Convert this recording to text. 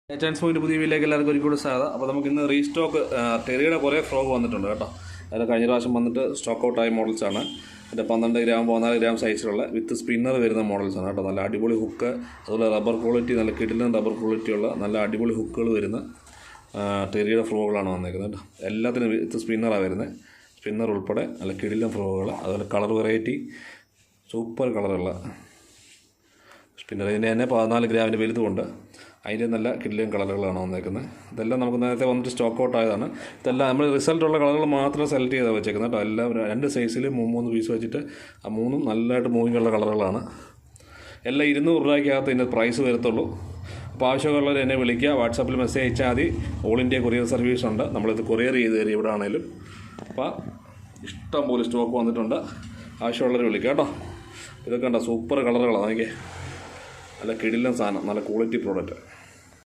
Chance point പുതിയ വീട്ടിലേക്ക് എല്ലാവർക്കും ഒരു കൂടി സ്വാഗതം. അപ്പോൾ നമുക്ക് ഇന്ന് റീസ്റ്റോക്ക് ടെറിയുടെ കുറേ ഫ്രോഗ് വന്നിട്ടുണ്ട് കേട്ടോ. അതിൽ കഴിഞ്ഞ പ്രാവശ്യം വന്നിട്ട് സ്റ്റോക്ക് ഔട്ടായ മോഡൽസാണ്. എൻ്റെ 12 ഗ്രാം 14 ഗ്രാം സൈസിലുള്ള വിത്ത് സ്പിന്നർ വരുന്ന മോഡൽസാണ് കേട്ടോ. നല്ല അടിപൊളി ഹുക്ക്, അതുപോലെ റബ്ബർ ക്വാളിറ്റി, നല്ല കിടിലൻ റബ്ബർ ക്വാളിറ്റിയുള്ള നല്ല അടിപൊളി ഹുക്കുകൾ വരുന്ന ടെറിയുടെ ഫ്രോഗുകളാണ് വന്നിരിക്കുന്നത് കേട്ടോ. എല്ലാത്തിനും വിത്ത് സ്പിന്നറാണ് വരുന്നത്. സ്പിന്നർ ഉൾപ്പെടെ നല്ല കിടിലൻ ഫ്രോഗുകൾ, അതുപോലെ കളർ വെറൈറ്റി സൂപ്പർ കളറുള്ള സ്പിന്നർ. ഇതിൻ്റെ തന്നെ 14 ഗ്രാമിൻ്റെ വലുതുമുണ്ട്. അതിൻ്റെ നല്ല കിടിലൻ കളറുകളാണ് വന്നേക്കുന്നത്. ഇതെല്ലാം നമുക്ക് നേരത്തെ വന്നിട്ട് സ്റ്റോക്ക് ഔട്ട് ആയതാണ്. ഇതെല്ലാം നമ്മൾ റിസൾട്ടുള്ള കളറുകൾ മാത്രം സെലക്ട് ചെയ്താണ് വെച്ചേക്കുന്നത് കേട്ടോ. എല്ലാം 2 സൈസിൽ 3 പീസ് വെച്ചിട്ട് ആ 3 നല്ലതായിട്ട് മൂവിങ് ഉള്ള കളറുകളാണ്. എല്ലാം 200 രൂപയ്ക്കകത്ത് ഇതിൻ്റെ പ്രൈസ് വരത്തുള്ളൂ. അപ്പോൾ ആവശ്യമുള്ളവർ എന്നെ വിളിക്കുക, വാട്സാപ്പിൽ മെസ്സേജ് അയച്ചാൽ മതി. ഓൾ ഇന്ത്യ കൊറിയർ സർവീസ് ഉണ്ട്, നമ്മളിത് കൊറിയർ ചെയ്ത് തരും എവിടെ ആണെങ്കിലും. അപ്പോൾ ഇഷ്ടം പോലെ സ്റ്റോക്ക് വന്നിട്ടുണ്ട്, ആവശ്യമുള്ളവർ വിളിക്കുക കേട്ടോ. ഇതൊക്കെ ഉണ്ടോ സൂപ്പർ കളറുകളാണ്. എനിക്ക് നല്ല കിടിലൻ സാധനം, നല്ല ക്വാളിറ്റി പ്രോഡക്റ്റ്.